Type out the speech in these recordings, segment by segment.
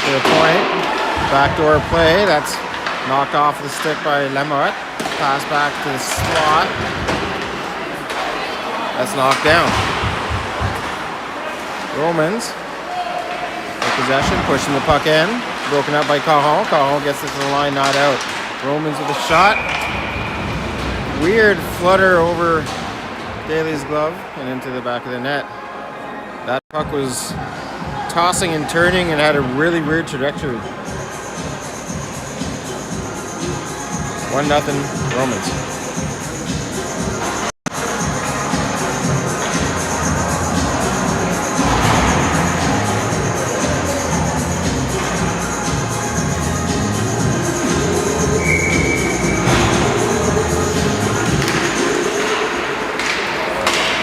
to the point. Backdoor play. That's knocked off the stick by Lamotte. Pass back to the slot. That's knocked down. Romans with possession, pushing the puck in. Broken up by Cajon. Cajon gets it to the line, not out. Romans with a shot. Weird flutter over Daly's glove and into the back of the net. That puck was tossing and turning and had a really weird trajectory. 1-0 Romans.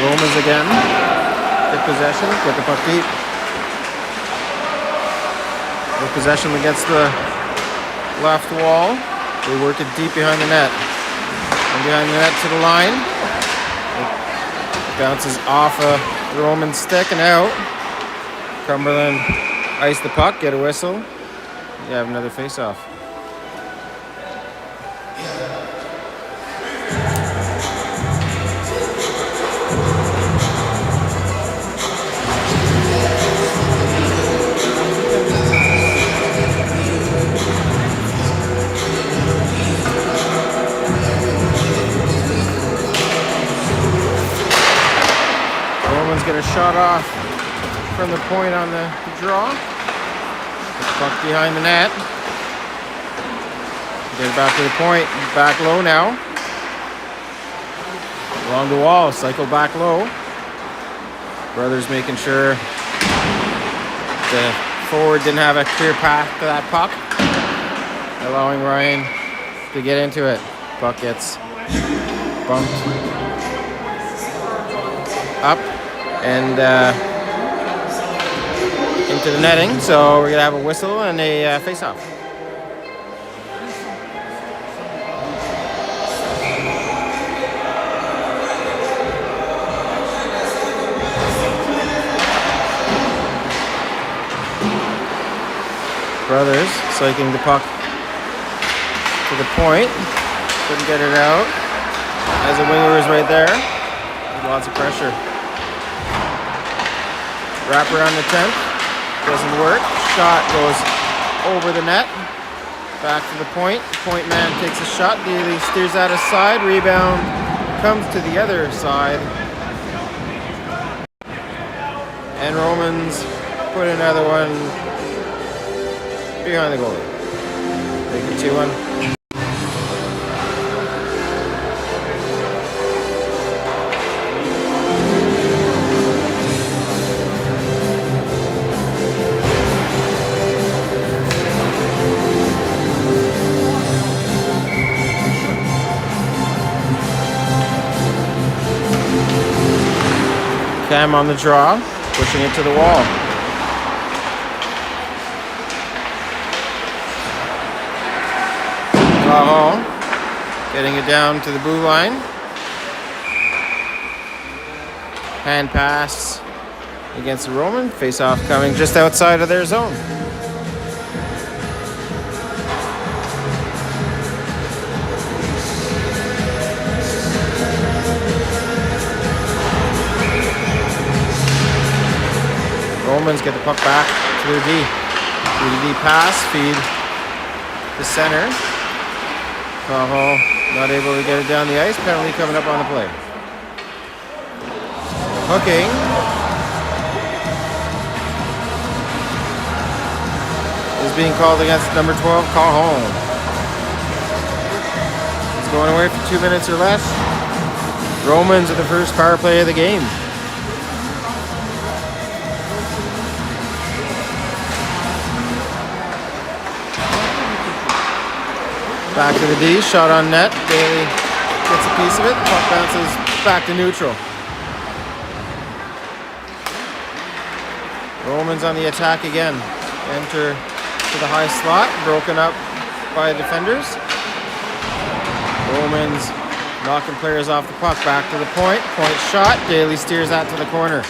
Romans again. Good possession. Get the puck deep. Good possession against the left wall. They work it deep behind the net. And behind the net to the line. It bounces off a Roman stick and out. Cumberland ice the puck, get a whistle. You have another face-off. Get a shot off from the point on the draw. Puck behind the net. Get it back to the point. Back low now. Along the wall. Cycle back low. Brothers making sure the forward didn't have a clear path to that puck. Allowing Ryan to get into it. Puck gets bumped up and into the netting, so we're gonna have a whistle and a face-off. Brothers cycling the puck to the point, couldn't get it out. As the winger is right there, lots of pressure. Wrap around the 10th, doesn't work. Shot goes over the net, back to the point. Point man takes a shot, Daly steers that aside, rebound comes to the other side. And Romans put another one behind the goalie. Make it 2-1. Cam on the draw, pushing it to the wall. Cajon getting it down to the blue line. Hand pass against the Roman. Face-off coming just outside of their zone. Romans get the puck back to their D. To the D pass, feed the center. Cajon not able to get it down the ice. Penalty coming up on the play. Hooking. Is being called against number 12, Cajon. It's going away for 2 minutes or less. Romans are the first power play of the game. Back to the D, shot on net. Daly gets a piece of it. Puck bounces back to neutral. Romans on the attack again. Enter to the high slot, broken up by defenders. Romans knocking players off the puck. Back to the point. Point shot. Daly steers that to the corner.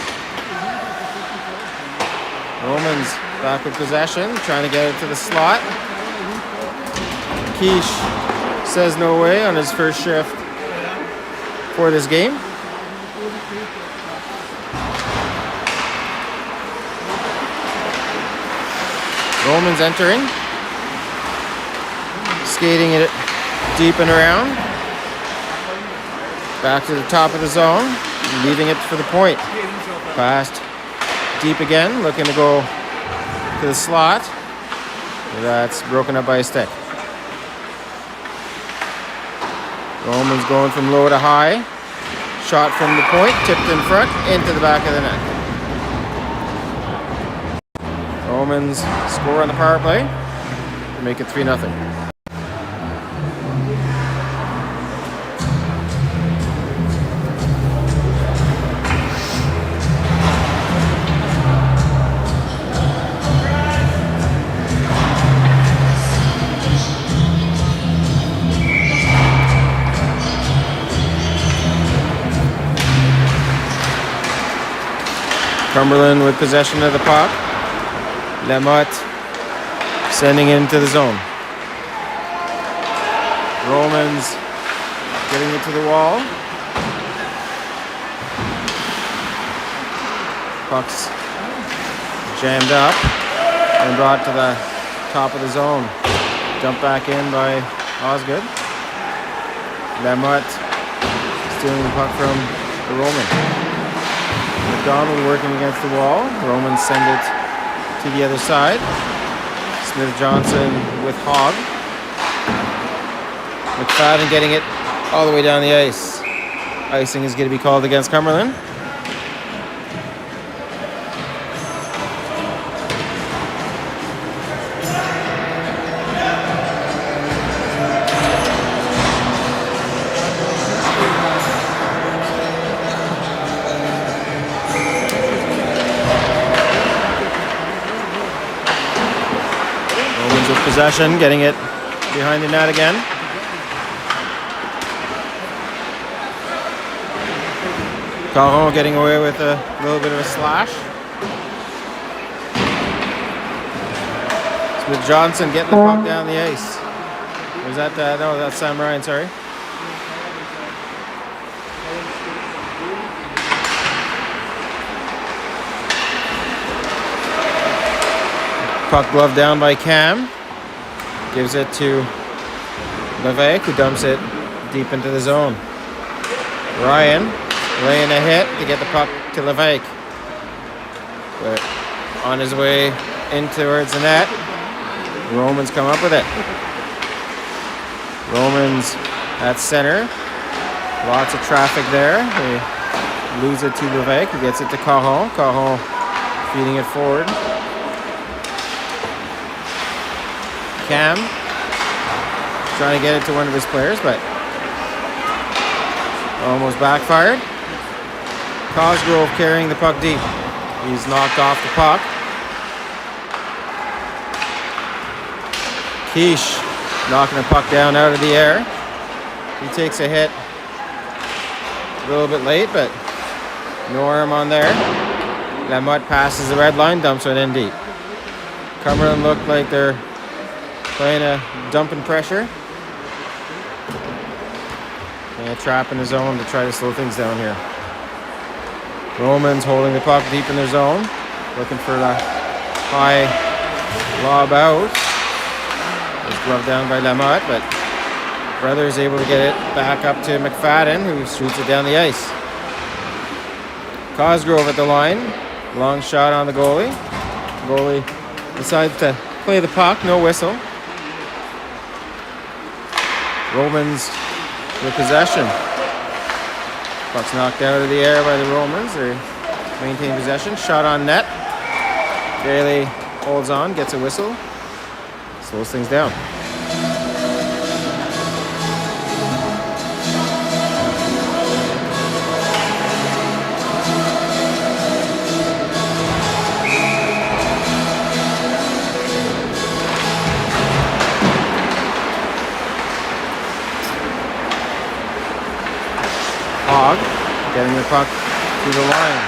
Romans back with possession, trying to get it to the slot. Quiche says no way on his first shift for this game. Romans entering. Skating it deep and around. Back to the top of the zone. Leaving it for the point. Passed deep again. Looking to go to the slot. That's broken up by a stick. Romans going from low to high. Shot from the point. Tipped in front. Into the back of the net. Romans score on the power play to make it 3-0. Cumberland with possession of the puck. Lamotte sending it into the zone. Romans getting it to the wall. Puck's jammed up and brought to the top of the zone. Dumped back in by Osgood. Lamotte stealing the puck from the Roman. McDonald working against the wall. Romans send it to the other side. Smith-Johnson with Hogg. McFadden getting it all the way down the ice. Icing is going to be called against Cumberland. Possession, getting it behind the net again. Caron getting away with a little bit of a slash. Smith Johnson getting the puck down the ice. Was that no, that's Sam Ryan, sorry. Puck gloved down by Cam. Gives it to Levesque, who dumps it deep into the zone. Ryan laying a hit to get the puck to Levesque. But on his way in towards the net, Romans come up with it. Romans at center. Lots of traffic there. They lose it to Levesque, who gets it to Caron. Caron feeding it forward. Cam trying to get it to one of his players, but almost backfired. Cosgrove carrying the puck deep. He's knocked off the puck. Quiche knocking the puck down out of the air. He takes a hit a little bit late, but no arm on there. Lamotte passes the red line, dumps it in deep. Cumberland looked like they're playing a dumping pressure. And a trap in the zone to try to slow things down here. Romans holding the puck deep in their zone. Looking for the high lob out. It's gloved down by Lamotte, but Brother is able to get it back up to McFadden, who shoots it down the ice. Cosgrove at the line. Long shot on the goalie. Goalie decides to play the puck, no whistle. Romans with possession. Puck's knocked out of the air by the Romans. They maintain possession. Shot on net. Bailey holds on, gets a whistle. Slows things down. Hogg getting the puck to the line.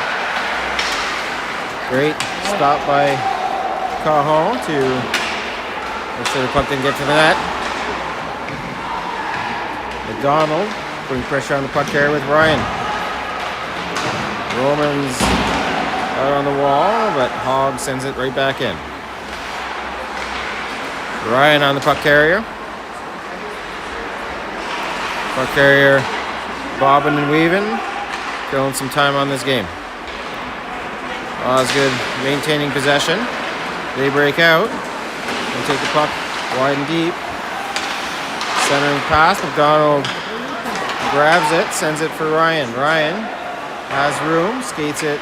Great Stopped by Cajon to make sure the puck didn't get to the net. McDonald putting pressure on the puck carrier with Ryan. Romans out on the wall, but Hogg sends it right back in. Ryan on the puck carrier. Puck carrier bobbing and weaving, killing some time on this game. Osgood maintaining possession. They break out and take the puck wide and deep. Centering pass. McDonald grabs it, sends it for Ryan. Ryan has room, skates it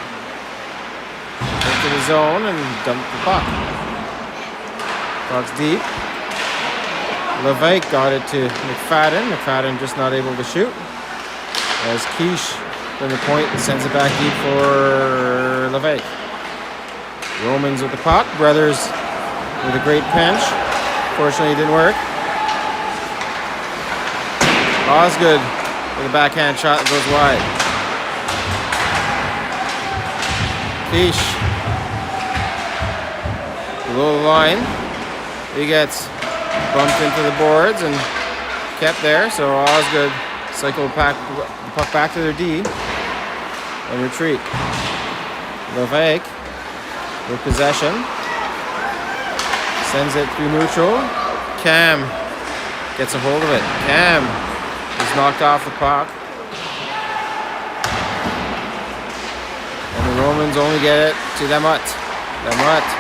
into the zone and dumps the puck. Puck's deep. Levesque got it to McFadden. McFadden just not able to shoot. As Quiche from the point sends it back deep for Levesque. Romans with the puck. Brothers with a great pinch. Fortunately, it didn't work. Osgood with a backhand shot that goes wide. Quiche below the line. He gets bumped into the boards and kept there. So Osgood cycled the puck back to their D and retreat. Levesque with possession. Sends it through neutral. Cam gets a hold of it. Cam is knocked off the puck. And the Romans only get it to Lamotte. Lamotte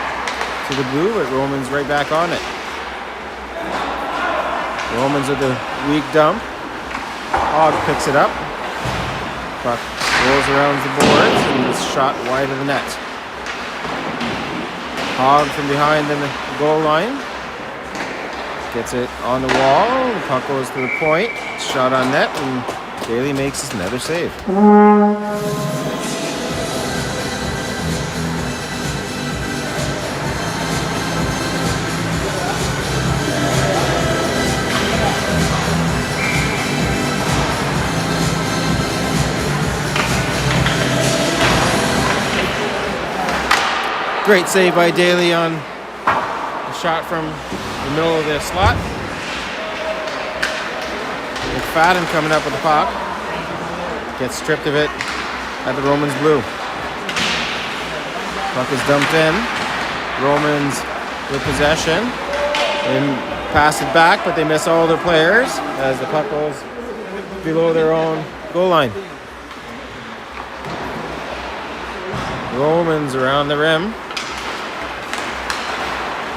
to the blue, but Romans right back on it. Romans with the weak dump. Hogg picks it up. Puck rolls around the boards and is shot wide of the net. Hogg from behind the goal line. Gets it on the wall. The puck goes to the point. Shot on net, and Daly makes another save. Great save by Daly on a shot from the middle of the slot. McFadden coming up with the puck. Gets stripped of it at the Romans blue. Puck is dumped in. Romans with possession. And pass it back, but they miss all their players as the puck goes below their own goal line. Romans around the rim.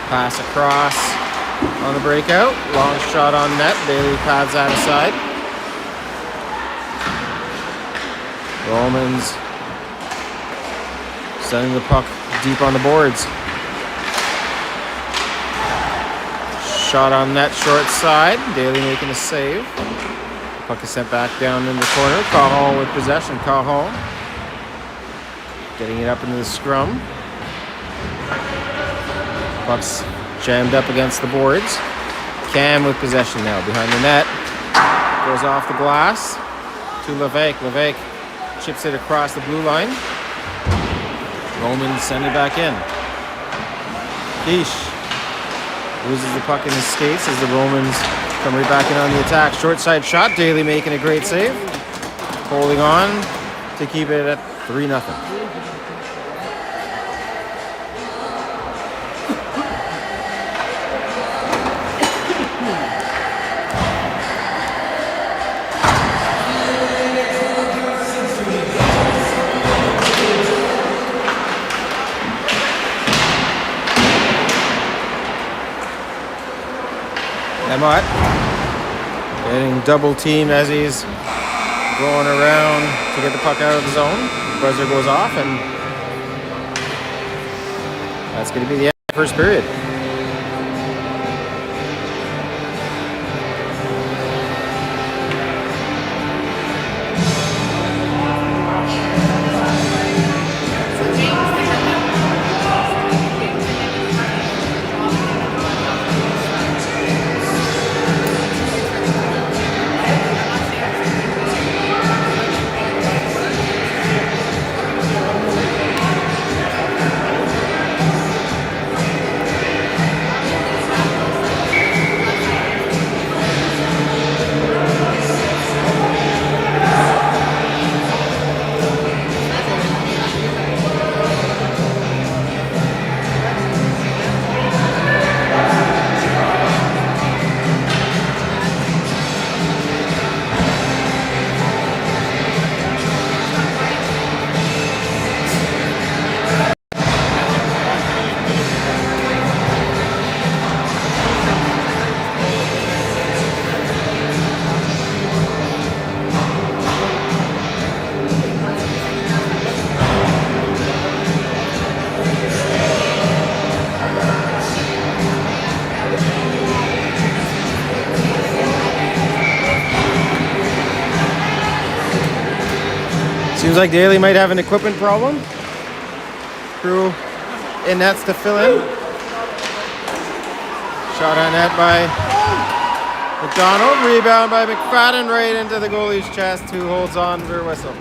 Pass across on the breakout. Long shot on net. Daly pads that aside. Romans sending the puck deep on the boards. Shot on net short side. Daly making a save. The puck is sent back down in the corner. Cajon with possession. Cajon getting it up into the scrum. Puck's jammed up against the boards. Cam with possession now behind the net. Goes off the glass to Levesque. Levesque chips it across the blue line. Romans send it back in. Quiche loses the puck in his skates as the Romans come right back in on the attack. Short side shot. Daly making a great save. Holding on to keep it at 3-0. Lamotte getting double teamed as he's going around to get the puck out of the zone. The buzzer goes off, and that's going to be the end of the first period. like Daly might have an equipment problem. Crew in nets to fill in. Shot on net by McDonald. Rebound by McFadden right into the goalie's chest, who holds on for a whistle.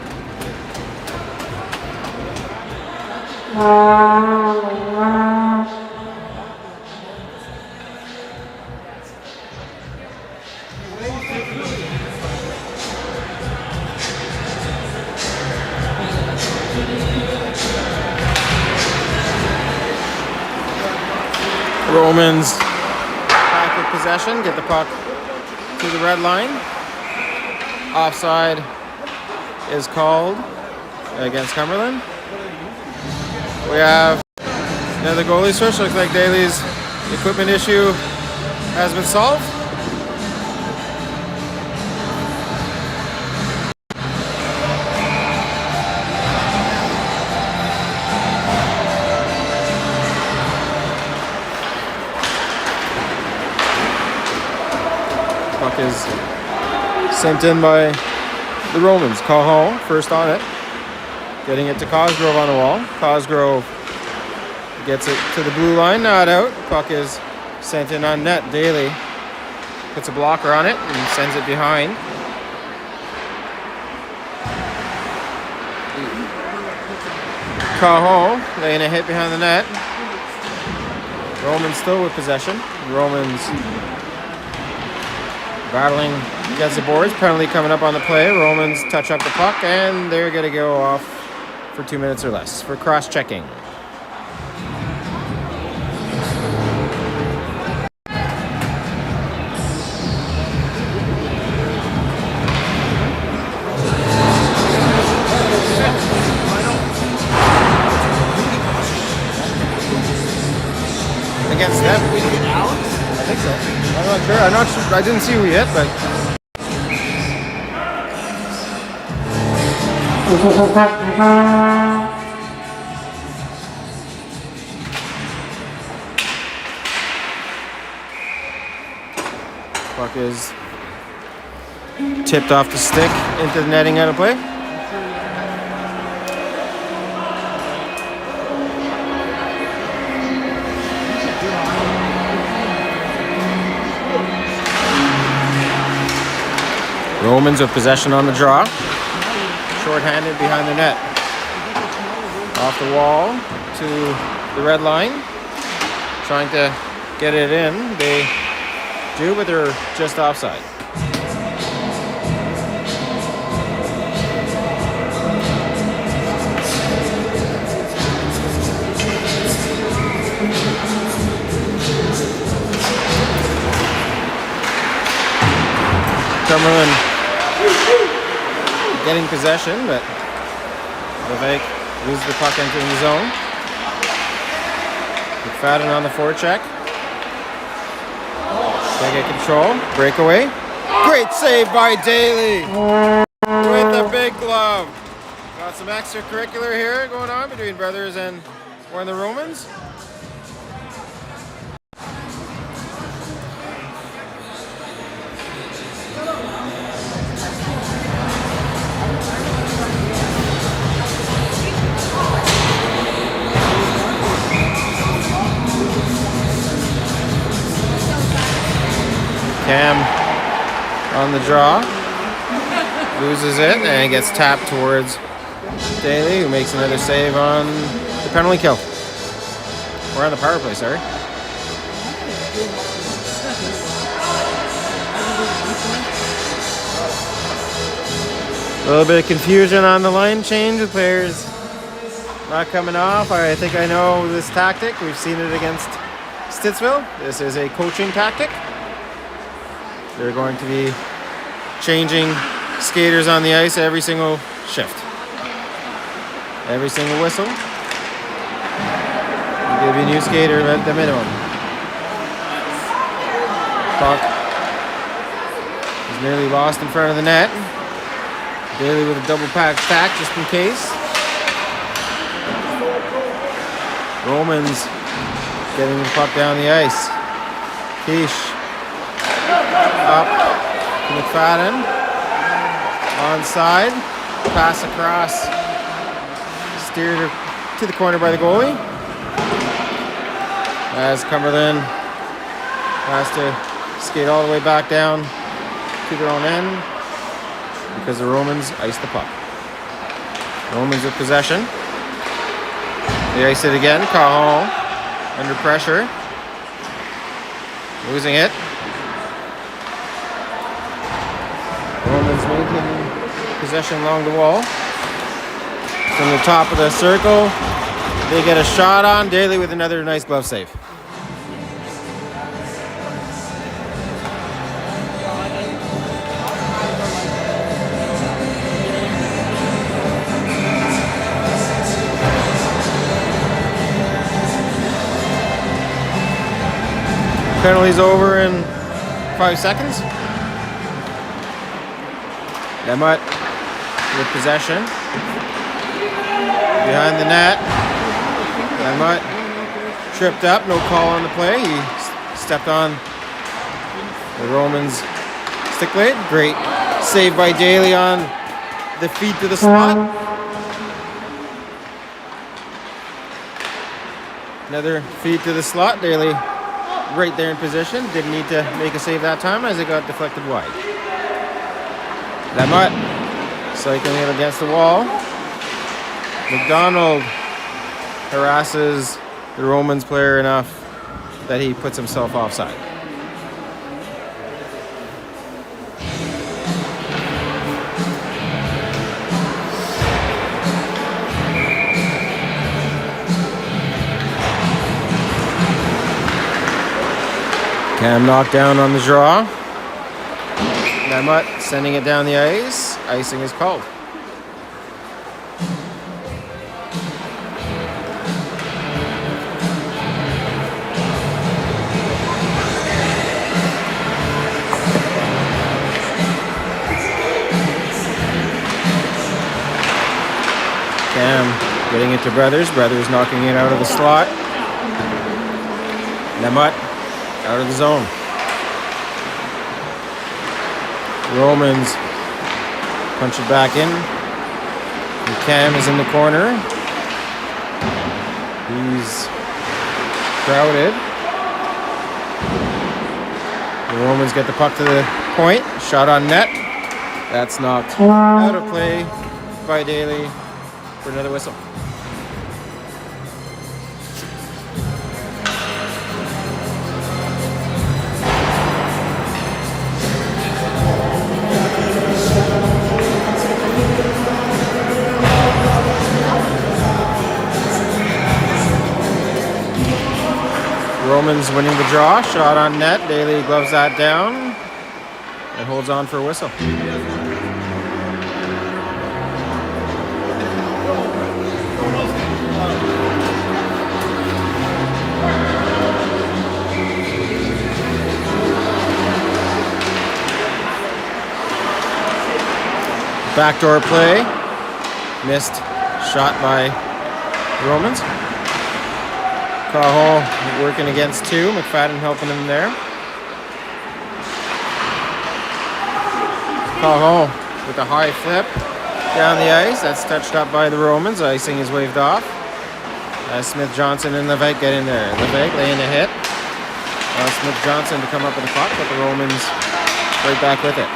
Romans back with possession, get the puck to the red line. Offside is called against Cumberland. We have another goalie switch. Looks like Daly's equipment issue has been solved. Puck is sent in by the Romans. Cajon first on it. Getting it to Cosgrove on the wall. Cosgrove gets it to the blue line, not out. Puck is sent in on net. Daly puts a blocker on it and sends it behind. Cajon laying a hit behind the net. Romans still with possession. Romans battling against the boards. Penalty coming up on the play. Romans touch up the puck, and they're going to go off for 2 minutes or less for cross-checking. Against them? I think so. I'm not sure. I didn't see who hit, but... Puck is tipped off the stick into the netting out of play. Romans with possession on the draw. Short-handed behind the net. Off the wall to the red line. Trying to get it in. They do, but they're just offside. Cumberland getting possession, but Levesque loses the puck entering the zone. McFadden on the forecheck. They get control. Breakaway. Great save by Daly with the big glove. Got some extracurricular here going on between brothers and one of the Romans. Cam on the draw, loses it, and gets tapped towards Daly, who makes another save on the penalty kill. We're on the power play, sorry. A little bit of confusion on the line change with players not coming off. I think I know this tactic. We've seen it against Stittsville. This is a coaching tactic. They're going to be changing skaters on the ice every single shift. Every single whistle. We'll give you a new skater at the minimum. Puck is nearly lost in front of the net. Daly with a double pack stack just in case. Romans getting the puck down the ice. Quiche. Up to McFadden. Onside. Pass across steered to the corner by the goalie. As Cumberland has to skate all the way back down to their own end because the Romans ice the puck. Romans with possession. They ice it again. Cajon under pressure. Losing it. Romans maintaining possession along the wall. From the top of the circle, they get a shot on. Daly with another nice glove save. Penalty's over in 5 seconds. Demutt with possession. Behind the net. Demutt tripped up. No call on the play. He stepped on the Romans' stick blade. Great save by Daly on the feed to the slot. Another feed to the slot. Daly right there in position. Didn't need to make a save that time as it got deflected wide. Demutt cycling it against the wall. McDonald harasses the Romans player enough that he puts himself offside. Cam knocked down on the draw. Demutt sending it down the ice. Icing is called. Cam getting it to Brothers. Brothers knocking it out of the slot. Demutt out of the zone. Romans punch it back in. And Cam is in the corner. He's crowded. The Romans get the puck to the point. Shot on net. That's knocked out of play by Daly for another whistle. Romans winning the draw. Shot on net. Daly gloves that down and holds on for a whistle. Backdoor play. Missed shot by Romans. Cajon working against two. McFadden helping him there. Cajon with a high flip down the ice. That's touched up by the Romans. Icing is waved off. As Smith Johnson and Levesque get in there. Levesque laying a hit. Smith Johnson to come up with the puck, but the Romans right back with it.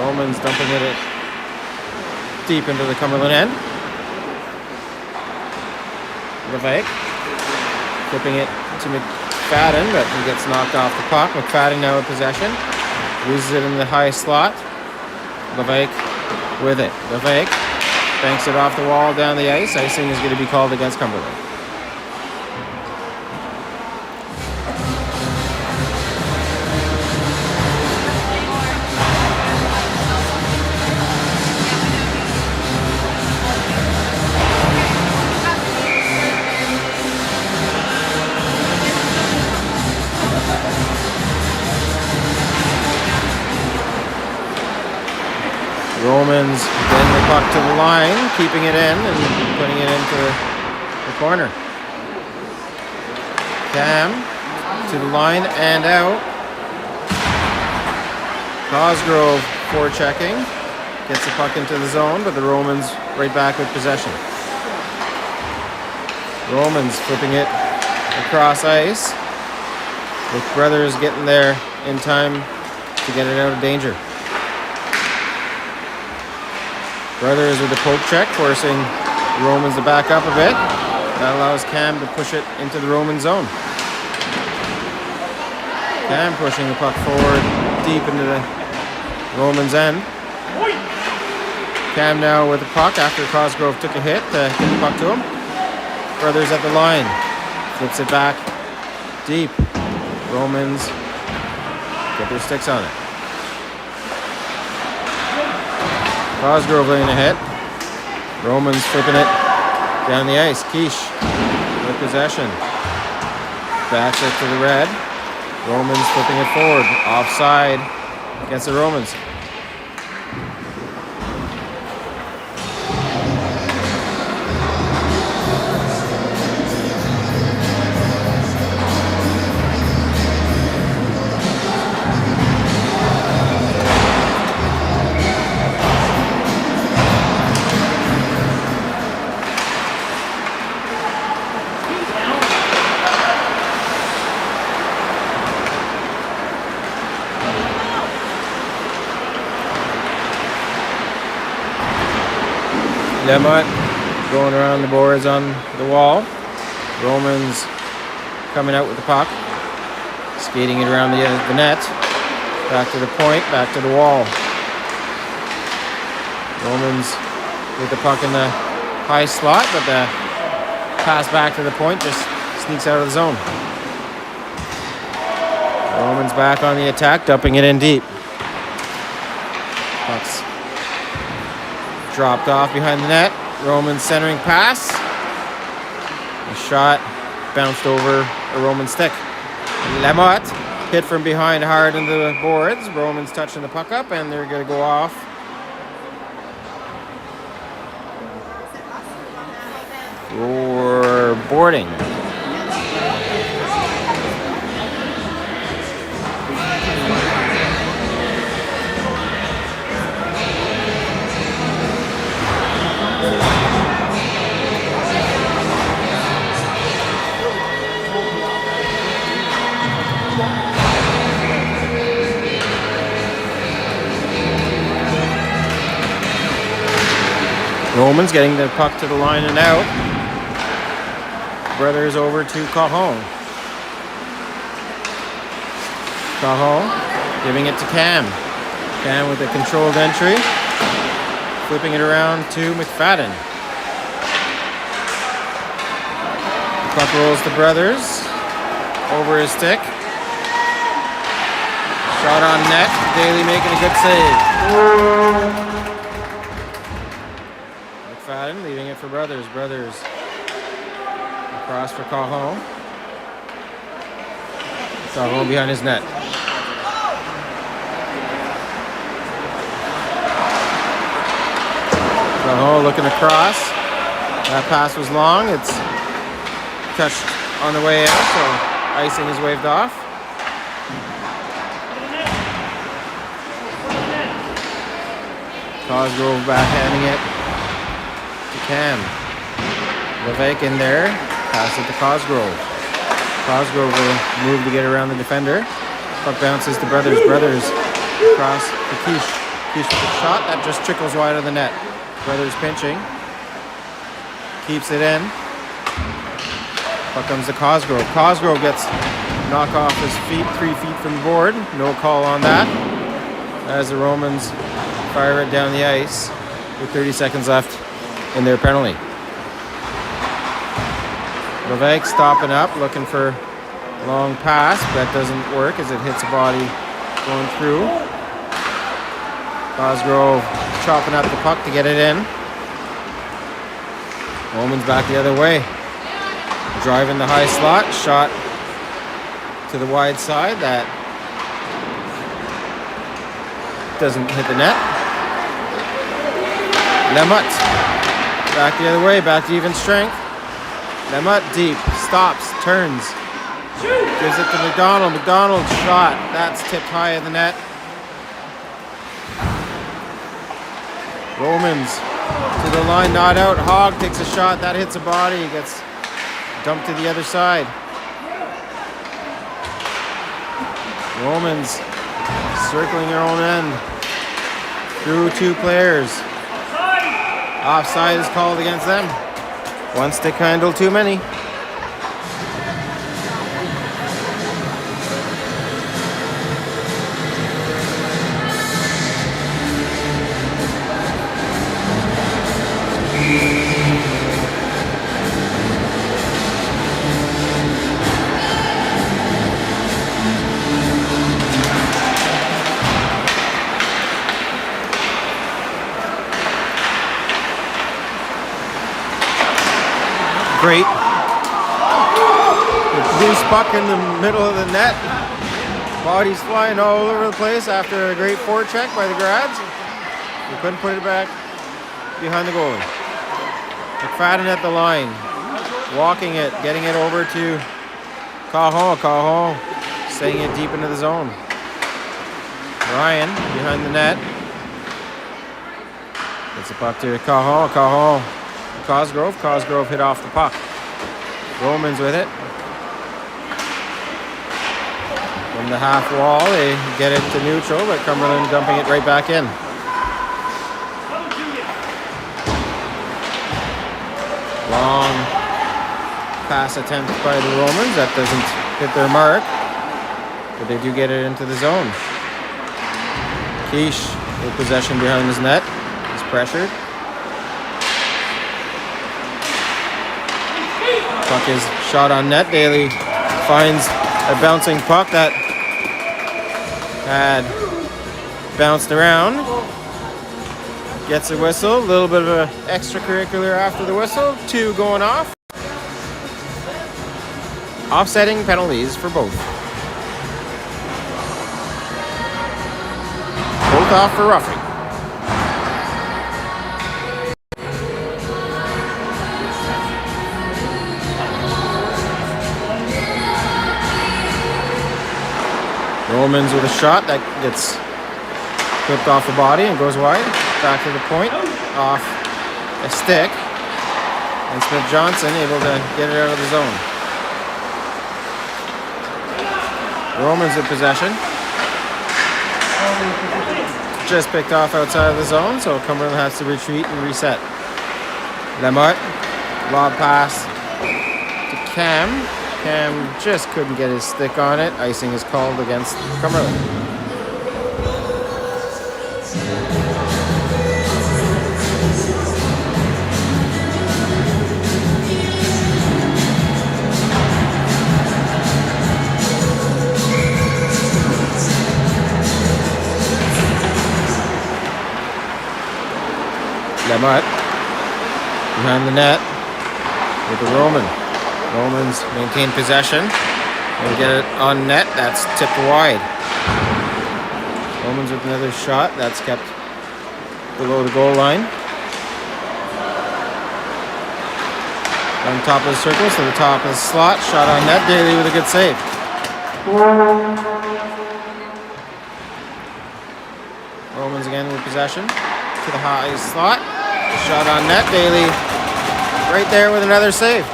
Romans dumping it deep into the Cumberland end. Levesque flipping it to McFadden, but he gets knocked off the puck. McFadden now in possession. Loses it in the high slot. Levesque with it. Levesque banks it off the wall down the ice. Icing is going to be called against Cumberland. Romans getting the puck to the line, keeping it in and putting it into the corner. Cam to the line and out. Cosgrove forechecking. Gets the puck into the zone, but the Romans right back with possession. Romans flipping it across ice, with Brothers getting there in time to get it out of danger. Brothers with a poke check, forcing Romans to back up a bit. That allows Cam to push it into the Roman zone. Cam pushing the puck forward deep into the Romans' end. Cam now with the puck after Cosgrove took a hit to get the puck to him. Brothers at the line. Flips it back deep. Romans get their sticks on it. Cosgrove laying a hit. Romans flipping it down the ice. Quiche with possession. Backs it to the red. Romans flipping it forward. Offside against the Romans. Lemott going around the boards on the wall. Romans coming out with the puck. Skating it around the net. Back to the point, back to the wall. Romans with the puck in the high slot, but the pass back to the point just sneaks out of the zone. Romans back on the attack, dumping it in deep. Puck's dropped off behind the net. Romans centering pass. A shot bounced over a Roman stick. Lemott hit from behind hard into the boards. Romans touching the puck up, and they're going to go off. For boarding. Romans getting the puck to the line and out. Brothers over to Cajon. Cajon giving it to Cam. Cam with a controlled entry. Flipping it around to McFadden. The puck rolls to Brothers. Over his stick. Shot on net. Daly making a good save. McFadden leaving it for Brothers. Brothers across for Cajon. Cajon behind his net. Cajon looking across. That pass was long. It's touched on the way out, so icing is waved off. Cosgrove backhanding it to Cam. Levesque in there. Pass it to Cosgrove. Cosgrove will move to get around the defender. Puck bounces to Brothers. Brothers across to Quiche. Quiche with a shot that just trickles wide of the net. Brothers pinching. Keeps it in. Puck comes to Cosgrove. Cosgrove gets knocked off his feet 3 feet from the board. No call on that. As the Romans fire it down the ice with 30 seconds left in their penalty. Levesque stopping up, looking for a long pass, but that doesn't work as it hits a body going through. Cosgrove chopping up the puck to get it in. Romans back the other way. Driving the high slot, shot to the wide side. That doesn't hit the net. Lemott back the other way, back to even strength. Lemott deep, stops, turns, gives it to McDonald. McDonald shot, that's tipped high of the net. Romans to the line, not out. Hogg takes a shot, that hits a body, gets Dump to the other side. Romans circling their own end. Through 2 players. Offside is called against them. 1 stick handle too many. Great. Loose puck in the middle of the net. Bodies flying all over the place after a great forecheck by the Grads. We couldn't put it back behind the goalie. McFadden at the line. Walking it, getting it over to Cajon. Cajon staying it deep into the zone. Ryan behind the net. Gets the puck to Cajon. Cajon. Cosgrove. Cosgrove hit off the puck. Romans with it. From the half wall, they get it to neutral, but Cumberland dumping it right back in. Long pass attempt by the Romans. That doesn't hit their mark, but they do get it into the zone. Quiche with possession behind his net. He's pressured. Puck is shot on net. Daly finds a bouncing puck that had bounced around. Gets a whistle. A little bit of an extracurricular after the whistle. 2 going off. Offsetting penalties for both. Both off for roughing. Romans with a shot that gets clipped off the body and goes wide. Back to the point, off a stick. And Smith-Johnson able to get it out of the zone. Romans in possession. Just picked off outside of the zone, so Cumberland has to retreat and reset. Lamotte, lob pass to Cam. Cam just couldn't get his stick on it. Icing is called against Cumberland. Lamotte behind the net with the Roman. Romans maintain possession and get it on net. That's tipped wide. Romans with another shot. That's kept below the goal line. On top of the circle, so the top of the slot. Shot on net. Daly with a good save. Romans again with possession to the high slot. Shot on net. Daly right there with another save.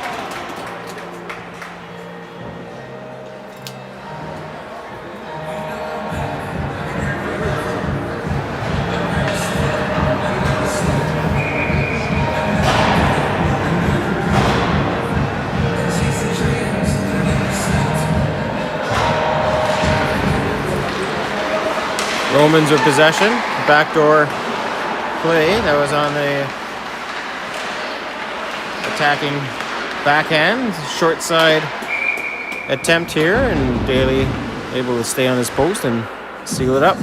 Romans with possession. Backdoor play that was on the attacking backhand. Short side attempt here, and Daly able to stay on his post and seal it up.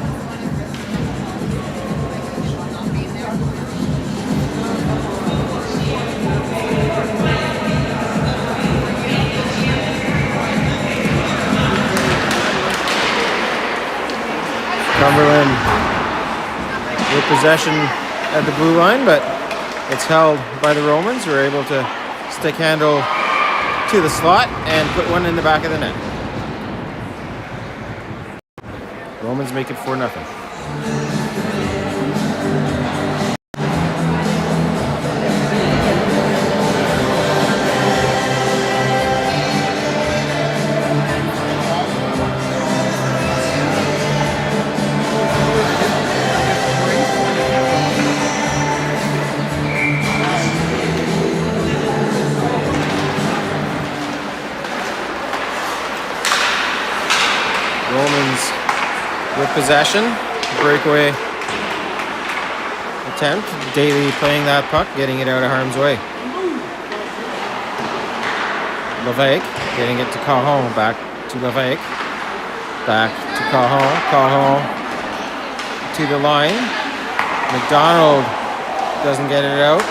Cumberland with possession at the blue line, but it's held by the Romans, who are able to stick handle to the slot and put one in the back of the net. Romans make it 4-0. Romans with possession. Breakaway attempt. Daly playing that puck, getting it out of harm's way. Levesque getting it to Cajon. Back to Levesque. Back to Cajon. Cajon to the line. McDonald doesn't get it out.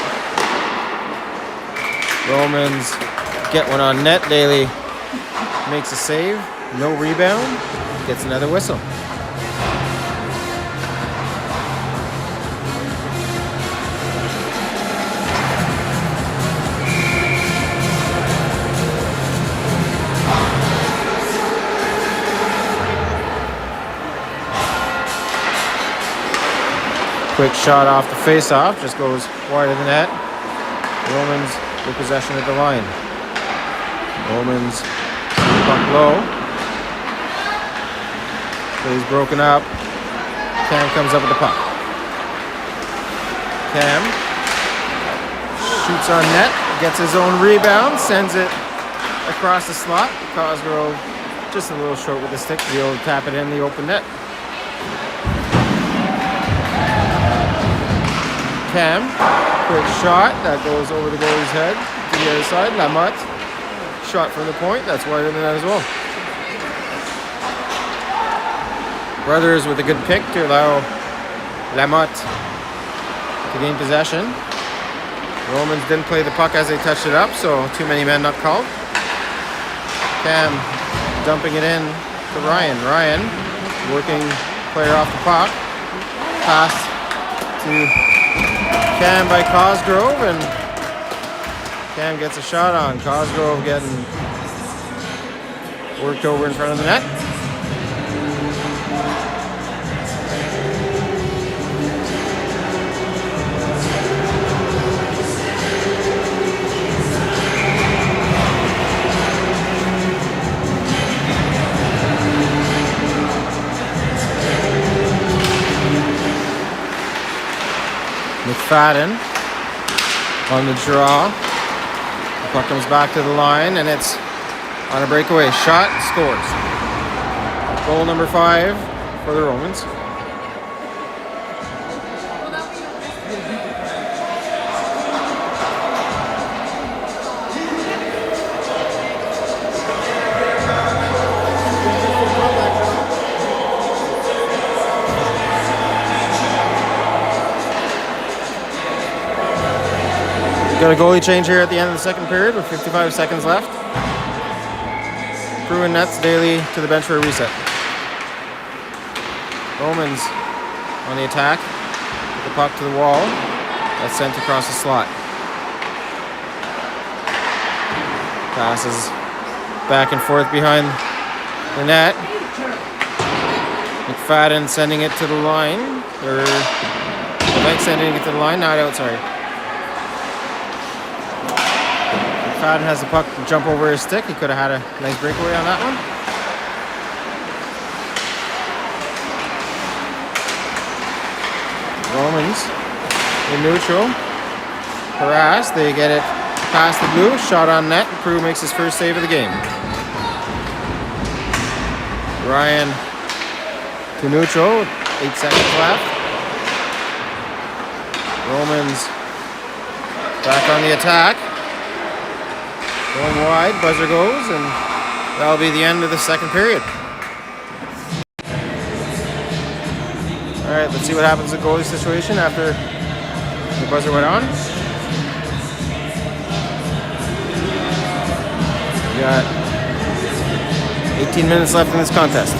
Romans get one on net. Daly makes a save. No rebound. Gets another whistle. Quick shot off the face-off, just goes wide of the net. Romans with possession at the line. Romans puck low. Plays broken up. Cam comes up with the puck. Cam shoots on net, gets his own rebound, sends it across the slot. Cosgrove just a little short with the stick to be able to tap it in the open net. Cam, quick shot that goes over the goalie's head to the other side. Lamotte, shot from the point. That's wider than that as well. Brothers with a good pick to allow Lamotte to gain possession. Romans didn't play the puck as they touched it up, so too many men not called. Cam dumping it in to Ryan. Ryan working player off the puck. Pass to Cam by Cosgrove, and Cam gets a shot on. Cosgrove getting worked over in front of the net. McFadden on the draw. The puck comes back to the line, and it's on a breakaway shot. Scores. Goal number 5 for the Romans. Got a goalie change here at the end of the second period with 55 seconds left. Crew and nets. Daly to the bench for a reset. Romans on the attack. The puck to the wall. That's sent across the slot. Passes back and forth behind the net. McFadden sending it to the line. Or Levesque sending it to the line. Not out, sorry. McFadden has the puck jump over his stick. He could have had a nice breakaway on that one. Romans in neutral. Harassed. They get it past the blue. Shot on net. Crew makes his first save of the game. Ryan to neutral. 8 seconds left. Romans back on the attack. Going wide, buzzer goes, and that'll be the end of the second period. All right, let's see what happens in the goalie situation after the buzzer went on. We got 18 minutes left in this contest.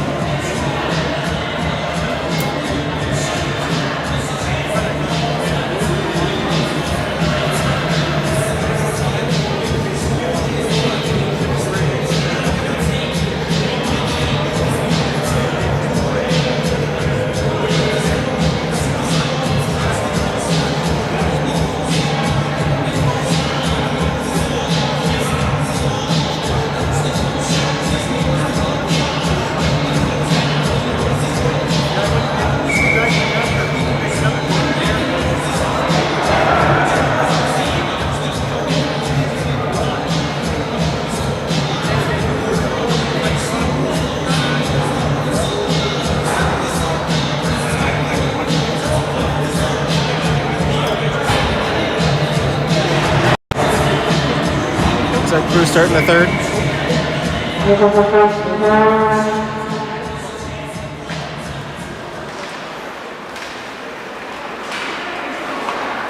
start in the third.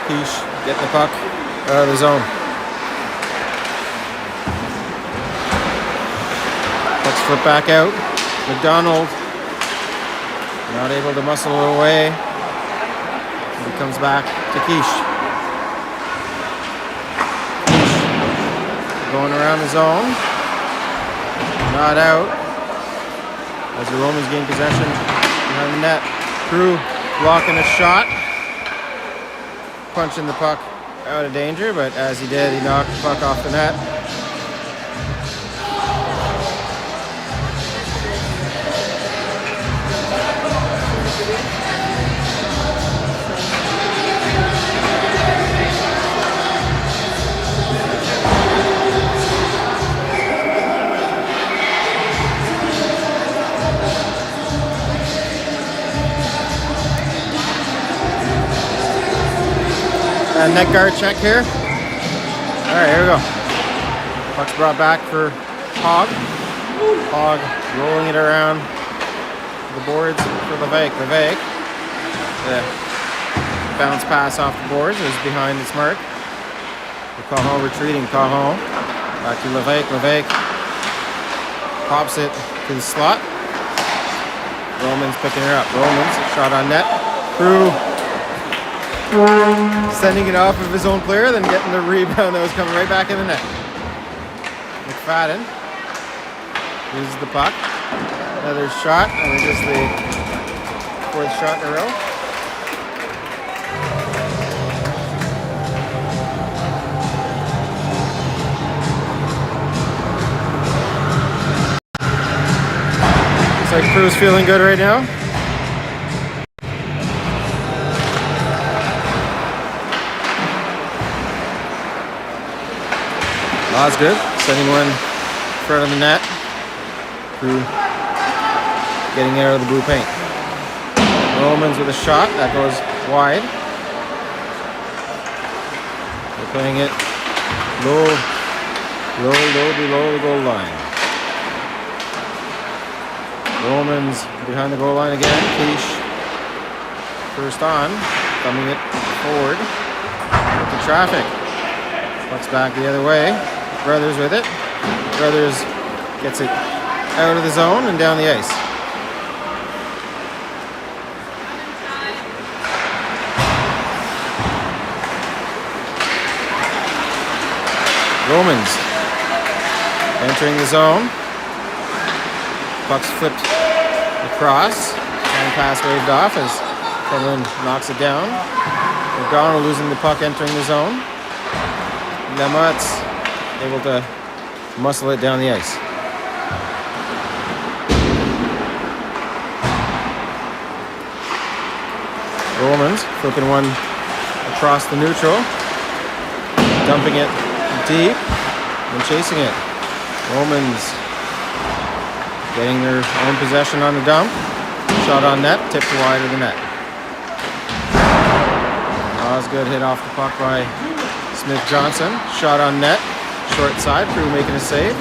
Keesh getting the puck out of the zone. Puck's flip back out. McDonald not able to muscle it away. He comes back to Keesh. Keesh going around the zone. Not out. As the Romans gain possession behind the net. Crew blocking a shot. Punching the puck out of danger, but as he did, he knocked the puck off the net. Net guard check here. All right, here we go. Puck's brought back for Hogg. Hogg rolling it around the boards for Levesque. Levesque, the bounce pass off the boards is behind its mark. Cajon retreating. Cajon back to Levesque. Levesque pops it to the slot. Romans picking her up. Romans shot on net. Crew sending it off of his own player, then getting the rebound that was coming right back in the net. McFadden uses the puck. Another shot, and it is the fourth shot in a row. Looks like Crew's feeling good right now. Osgood sending one in front of the net. Crew getting it out of the blue paint. Romans with a shot that goes wide. They're playing it low below the goal line. Romans behind the goal line again. Keesh first on, thumbing it forward with the traffic. Puck's back the other way. Brothers with it. Brothers gets it out of the zone and down the ice. Romans entering the zone. Puck's flipped across. And pass waved off as Cumberland knocks it down. McDonald losing the puck entering the zone. Lemot's able to muscle it down the ice. Romans flipping one across the neutral, dumping it deep and chasing it. Romans getting their own possession on the dump. Shot on net, tipped wide of the net. Osgood hit off the puck by Smith Johnson. Shot on net. Short side, Crew making a save.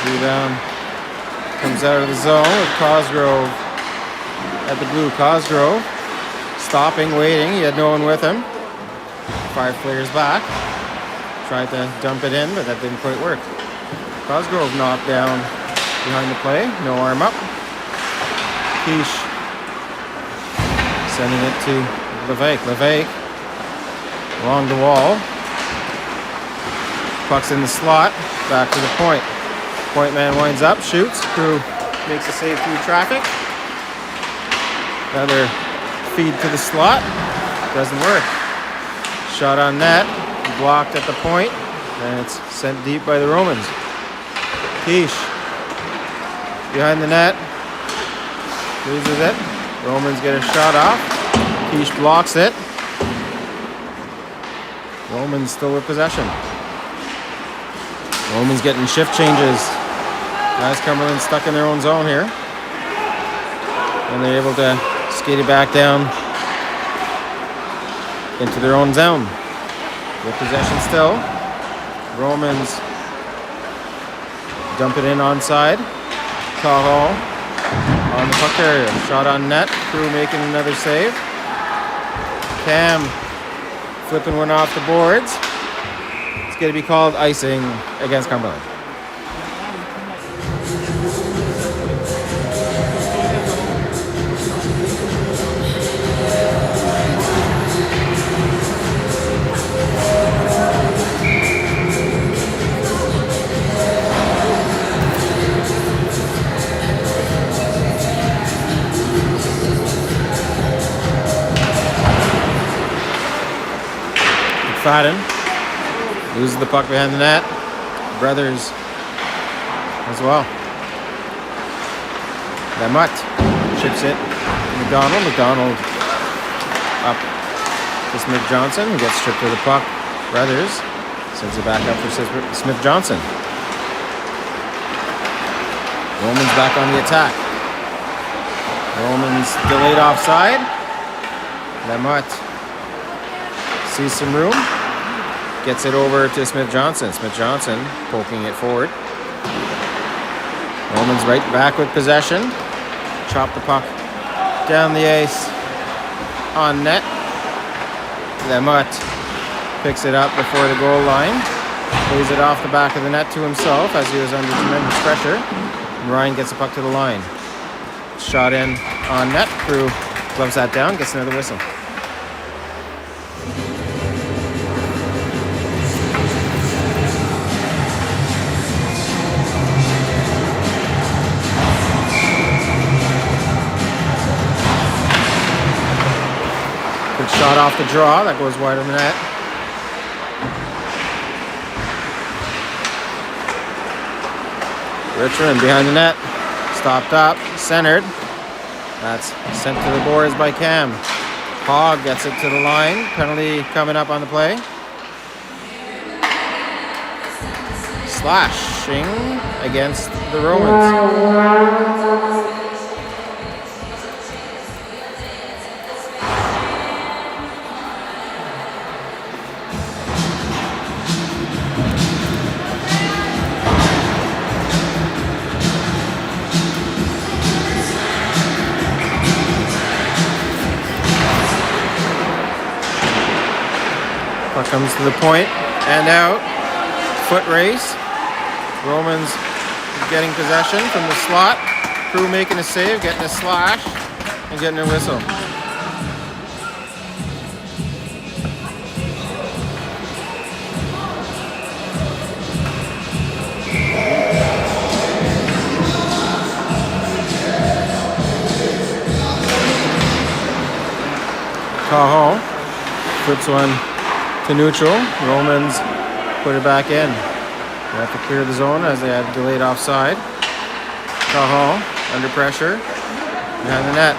Rebound comes out of the zone with Cosgrove at the blue. Cosgrove stopping, waiting. He had no one with him. 5 players back. Tried to dump it in, but that didn't quite work. Cosgrove knocked down behind the play. No arm up. Keesh sending it to Levesque. Levesque along the wall. Puck's in the slot, back to the point. Point man winds up, shoots. Crew makes a save through traffic. Another feed to the slot, doesn't work. Shot on net, blocked at the point, and it's sent deep by the Romans. Keesh behind the net, loses it. Romans get a shot off. Keesh blocks it. Romans still with possession. Romans getting shift changes. Guys, Cumberland stuck in their own zone here. And they're able to skate it back down into their own zone. With possession still. Romans Dump it in onside. Cahill on the puck carrier. Shot on net. Crew making another save. Cam flipping one off the boards. It's going to be called icing against Cumberland. McFadden loses the puck behind the net. Brothers as well. Lamott chips it. McDonald up to Smith Johnson, who gets stripped of the puck. Brothers sends it back up for Smith Johnson. Romans back on the attack. Romans delayed offside. Lamott sees some room. Gets it over to Smith Johnson. Smith Johnson poking it forward. Romans right back with possession. Chop the puck down the ice on net. Lamott picks it up before the goal line. Plays it off the back of the net to himself as he was under tremendous pressure. And Ryan gets the puck to the line. Shot in on net. Crew gloves that down, gets another whistle. Good shot off the draw. That goes wide of the net. Richmond behind the net. Stopped up. Centered. That's sent to the boards by Cam. Hogg gets it to the line. Penalty coming up on the play. Slashing against the Romans. Puck comes to the point and out. Foot race. Romans getting possession from the slot. Crew making a save, getting a slash, and getting a whistle. Cahill flips one to neutral. Romans put it back in. They have to clear the zone as they have delayed offside. Cahill under pressure behind the net.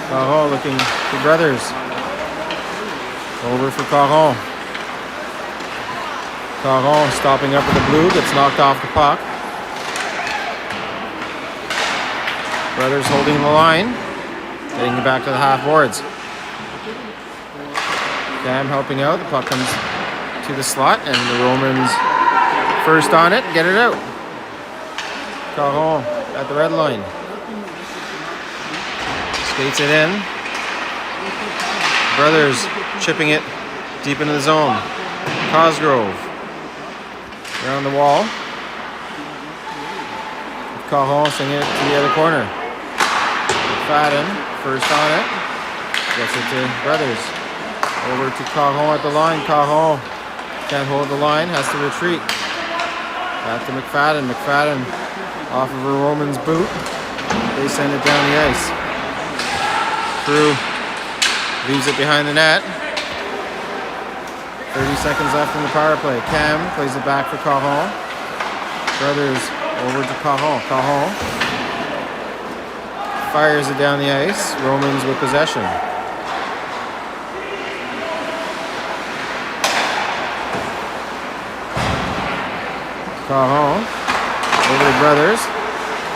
Cahill looking for Brothers. Over for Cahill. Cahill stopping up with the blue, gets knocked off the puck. Brothers holding the line, getting it back to the half boards. Cam helping out. The puck comes to the slot, and the Romans first on it, get it out. Cahill at the red line. Skates it in. Brothers chipping it deep into the zone. Cosgrove around the wall. Cahill sending it to the other corner. McFadden first on it. Gets it to Brothers. Over to Cahill at the line. Cahill can't hold the line, has to retreat. Back to McFadden. McFadden off of a Roman's boot. They send it down the ice. Crew leaves it behind the net. 30 seconds left in the power play. Cam plays it back for Cahill. Brothers over to Cahill. Cahill fires it down the ice. Romans with possession. Cahill over to Brothers.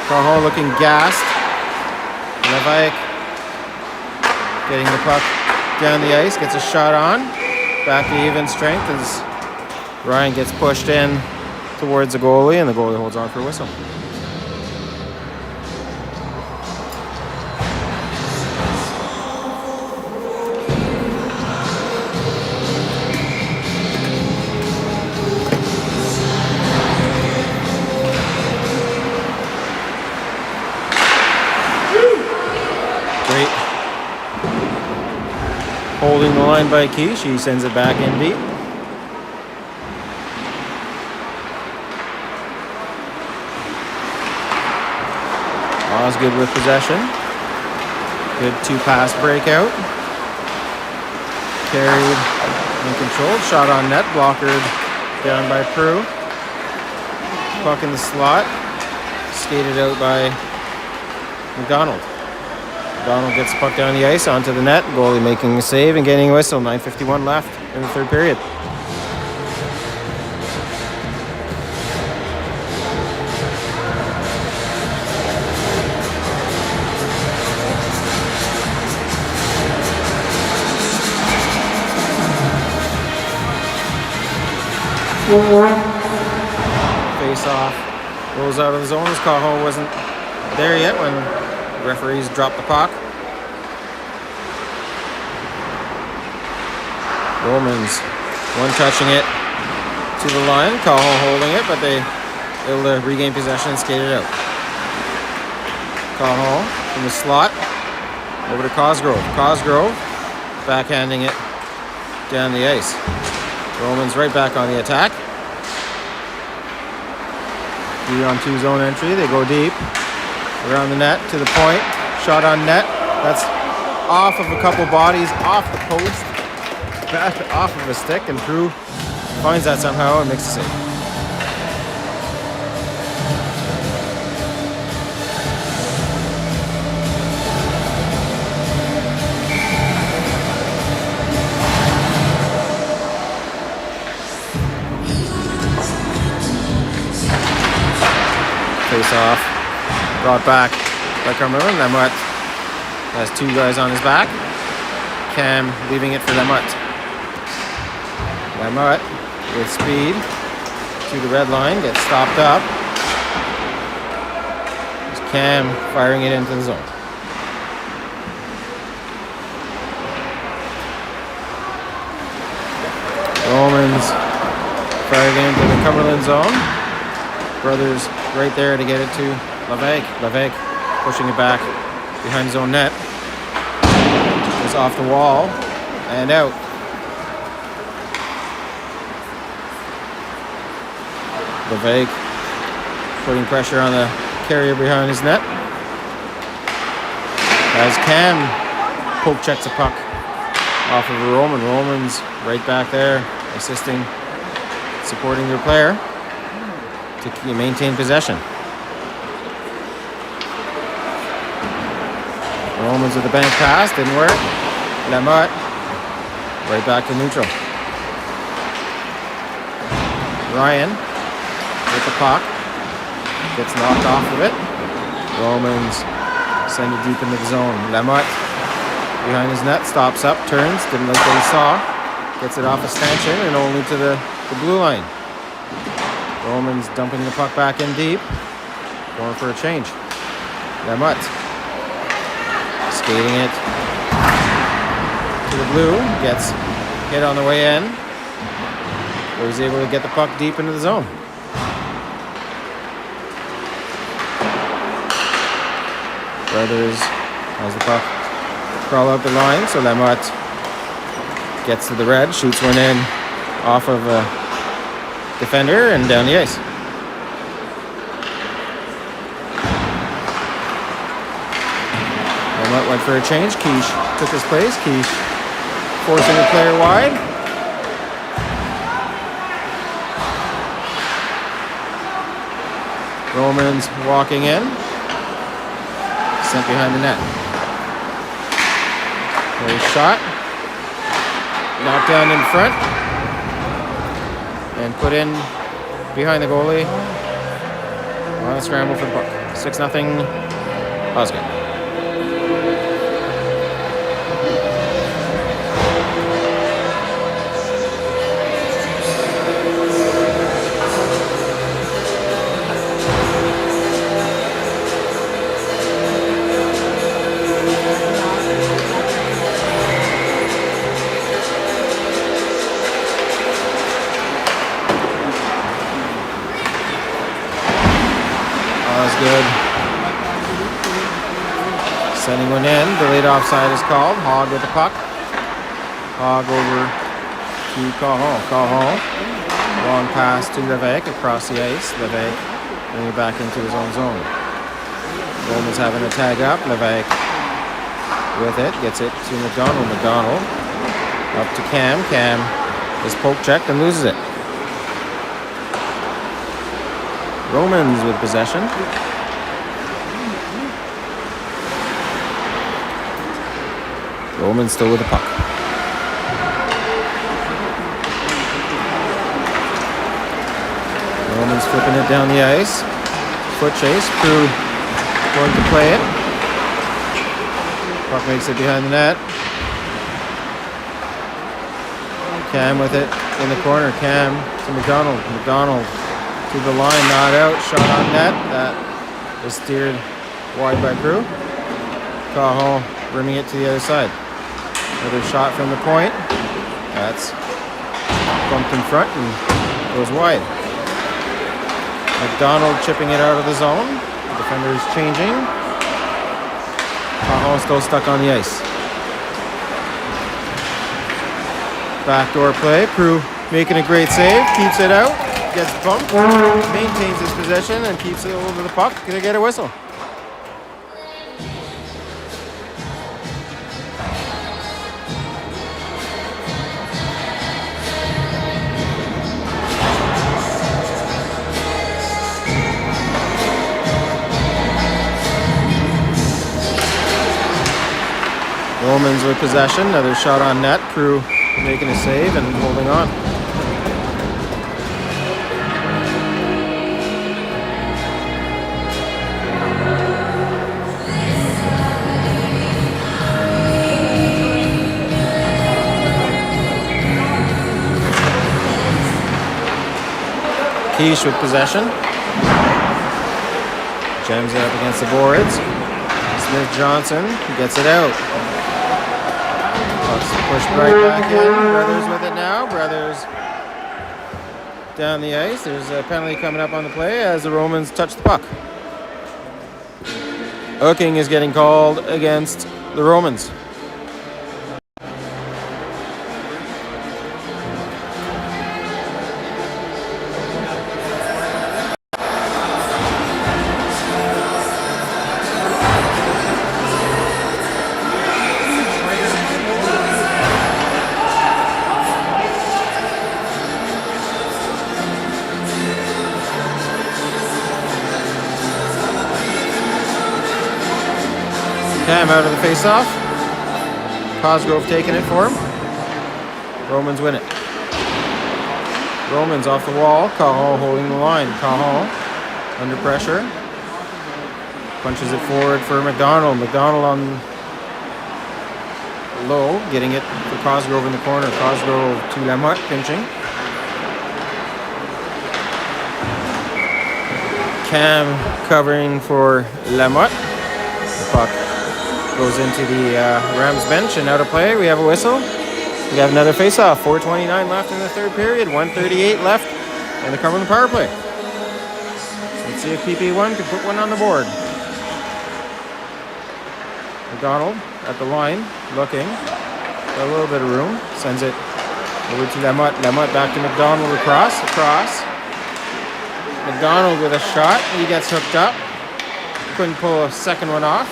Cahill looking gassed. Levac getting the puck down the ice, gets a shot on. Back to even strength as Ryan gets pushed in towards the goalie, and the goalie holds on for a whistle. Great holding the line by Keish. He sends it back in deep. Oz good with possession. Good 2-pass breakout. Carried and controlled. Shot on net. Blockered down by Prue. Puck in the slot. Skated out by McDonald. McDonald gets the puck down the ice onto the net. Goalie making a save and getting a whistle. 9:51 left in the third period. Face off. Goes out of the zone. Cahill wasn't there yet when referees dropped the puck. Romans one touching it to the line. Cahill holding it, but they able to regain possession and skate it out. Cahill from the slot over to Cosgrove. Cosgrove backhanding it down the ice. Romans right back on the attack. 3-on-2 zone entry. They go deep. Around the net to the point. Shot on net. That's off of a couple bodies, off the post. Back off of a stick, and Prue finds that somehow and makes a save. Face off. Brought back by Carmelo. Lemut has 2 guys on his back. Cam leaving it for Lemut. Lemut with speed to the red line, gets stopped up. There's Cam firing it into the zone. Romans firing it into the Cumberland zone. Brothers right there to get it to Lavec. Lavec pushing it back behind his own net. It's off the wall and out. Lavec putting pressure on the carrier behind his net. As Cam poke checks a puck off of a Roman. Roman's right back there assisting, supporting their player to maintain possession. Romans with the bank pass, didn't work. Lemut right back to neutral. Ryan with the puck, gets knocked off of it. Romans send it deep into the zone. Lemut behind his net, stops up, turns, didn't like what he saw, gets it off a stanchion and only to the blue line. Romans dumping the puck back in deep, going for a change. Lemut skating it to the blue, gets hit on the way in, but he's able to get the puck deep into the zone. Brothers has the puck crawl out the line, so Lemut gets to the red, shoots one in off of a defender and down the ice. Lemut went for a change. Keish took his place. Keish forcing the player wide. Romans walking in. Sent behind the net. There's shot. Knocked down in front. And put in behind the goalie on a scramble for the puck. 6-0 Osgood. good. Sending one in. Delayed offside is called. Hogg with the puck. Hogg over to Caron. Caron. Long pass to Levesque across the ice. Levesque bringing it back into his own zone. Roman's having a tag up. Levesque with it. Gets it to McDonald. McDonald up to Cam. Cam is poke checked and loses it. Romans with possession. Romans still with the puck. Romans flipping it down the ice. Foot chase. Crew going to play it. Puck makes it behind the net. Cam with it in the corner. Cam to McDonald. McDonald to the line. Not out. Shot on net. That was steered wide by Crew. Cajon bringing it to the other side. Another shot from the point. That's bumped in front and goes wide. McDonald chipping it out of the zone. The defender is changing. Cajon still stuck on the ice. Backdoor play. Crew making a great save. Keeps it out. Gets bumped. Maintains his possession and keeps it over the puck. Gonna get a whistle. Romans with possession, another shot on net. Crew making a save and holding on. Quiche with possession. Jams it up against the boards. Smith-Johnson gets it out. Pushed right back in. Brothers with it now. Brothers down the ice. There's a penalty coming up on the play as the Romans touch the puck. Hooking is getting called against the Romans. Cam out of the face-off. Cosgrove taking it for him. Romans win it. Romans off the wall. Cajon holding the line. Cajon under pressure. Punches it forward for McDonald. McDonald on low. Getting it for Cosgrove in the corner. Cosgrove to Lamotte pinching. Cam covering for Lamotte. The puck goes into the Rams bench and out of play. We have a whistle. We have another face-off. 4:29 left in the third period. 1:38 left in the Cumberland power play. Let's see if PP1 can put one on the board. McDonald at the line, looking. Got a little bit of room. Sends it over to Lamotte. Lamotte back to McDonald across. McDonald with a shot. He gets hooked up. Couldn't pull a second one off.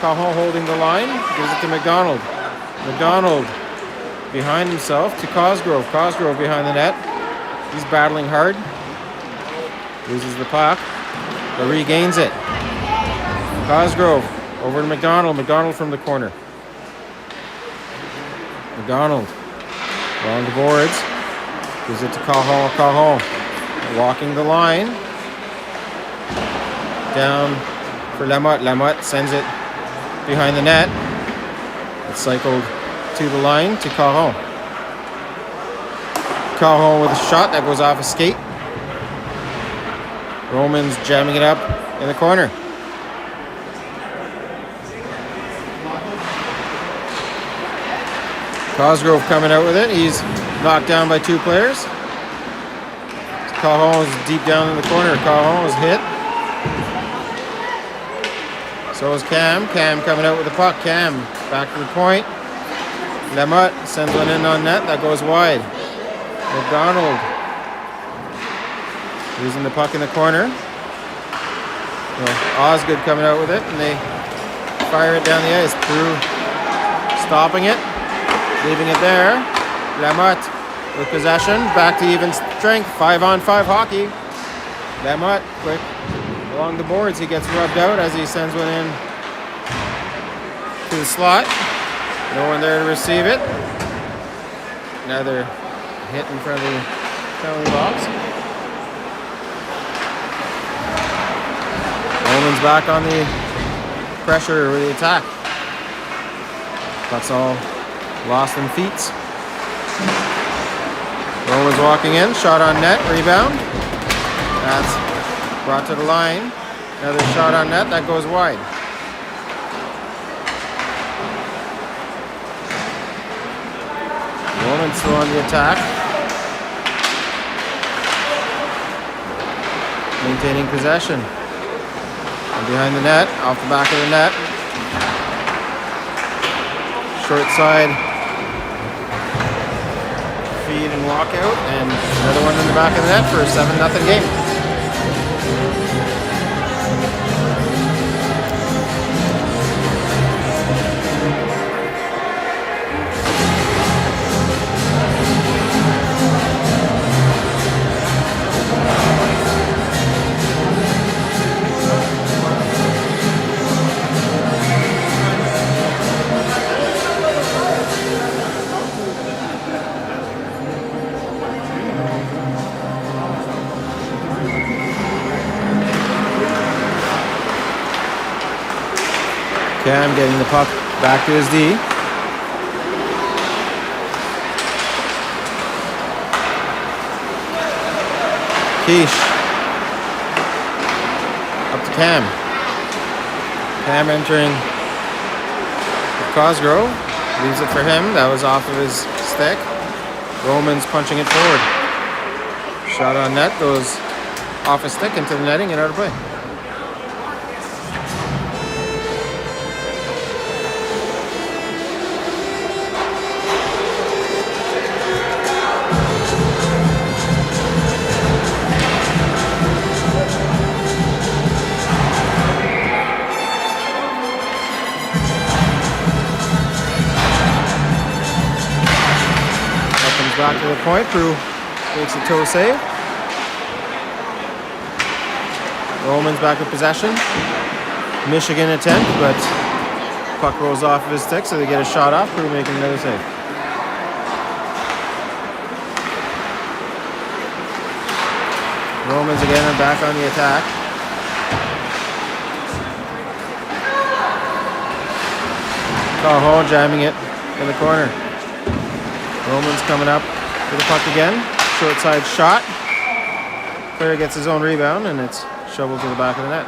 Cajon holding the line, gives it to McDonald. McDonald behind himself to Cosgrove. Cosgrove behind the net. He's battling hard. Loses the puck, but regains it. Cosgrove over to McDonald. McDonald from the corner. McDonald along the boards. Gives it to Cajon. Cajon walking the line. Down for Lamotte. Lamotte sends it behind the net. It's cycled to the line to Cajon. Cajon with a shot that goes off a skate. Romans jamming it up in the corner. Cosgrove coming out with it. He's knocked down by two players. Cajon is deep down in the corner. Cajon is hit. So is Cam. Cam coming out with the puck. Cam back to the point. Lamotte sends one in on net. That goes wide. McDonald using the puck in the corner. Osgood coming out with it, and they fire it down the ice. Prue stopping it, leaving it there. Lamotte with possession, back to even strength. 5-on-5 hockey. Lamotte quick along the boards. He gets rubbed out as he sends one in to the slot. No one there to receive it. Another hit in front of the penalty box. Roman's back on the pressure with the attack. That's all lost in feet. Roman's walking in, shot on net, rebound. That's brought to the line. Another shot on net, that goes wide. Roman's still on the attack. Maintaining possession. And behind the net, off the back of the net. Short side feed and walkout, and another one in the back of the net for a 7-0 game. Cam getting the puck back to his D. Quiche. Up to Cam. Cam entering Cosgrove. Leaves it for him. That was off of his stick. Roman's punching it forward. Shot on net. Goes off his stick into the netting and out of play. Back to the point. Prue makes a toe save. Roman's back with possession. Michigan attempt, but puck rolls off of his stick, so they get a shot off. Prue making another save. Romans again are back on the attack. Cahill jamming it in the corner. Roman's coming up to the puck again. Short side shot. Player gets his own rebound, and it's shoveled to the back of the net.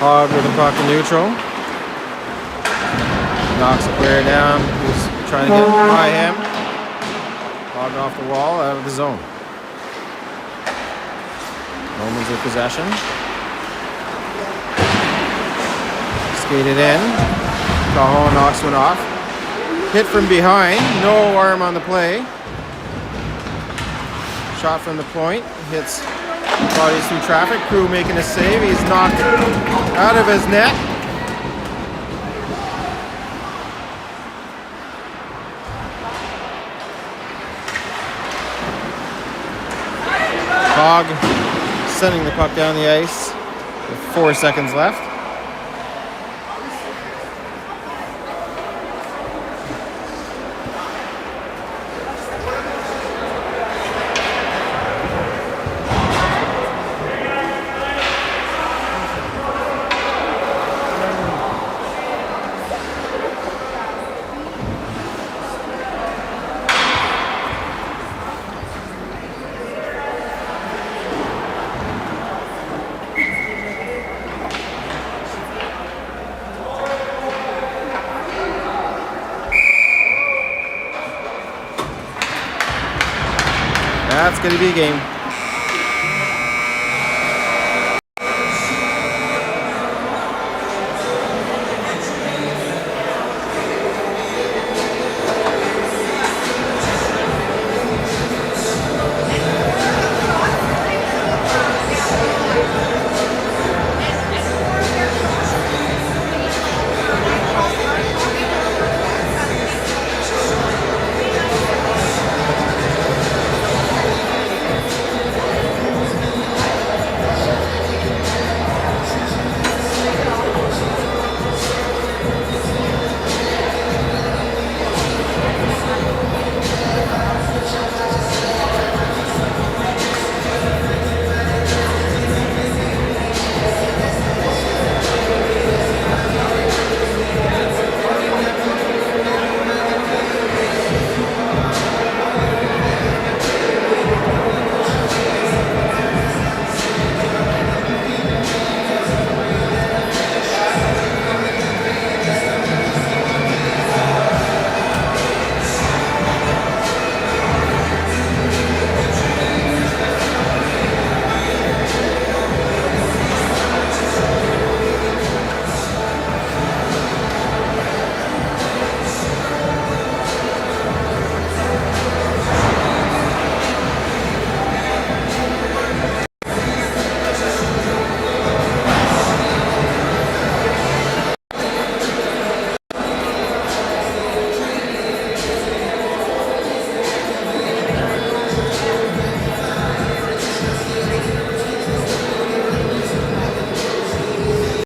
Hog with the puck in neutral. Knocks the player down. Who's trying to get by him. Hog off the wall, out of the zone. Romans with possession. Skated in. Cahill knocks one off. Hit from behind. No arm on the play. Shot from the point. Hits bodies through traffic. Prue making a save. He's knocked out of his net. Hog sending the puck down the ice with 4 seconds left. That's going to be a game.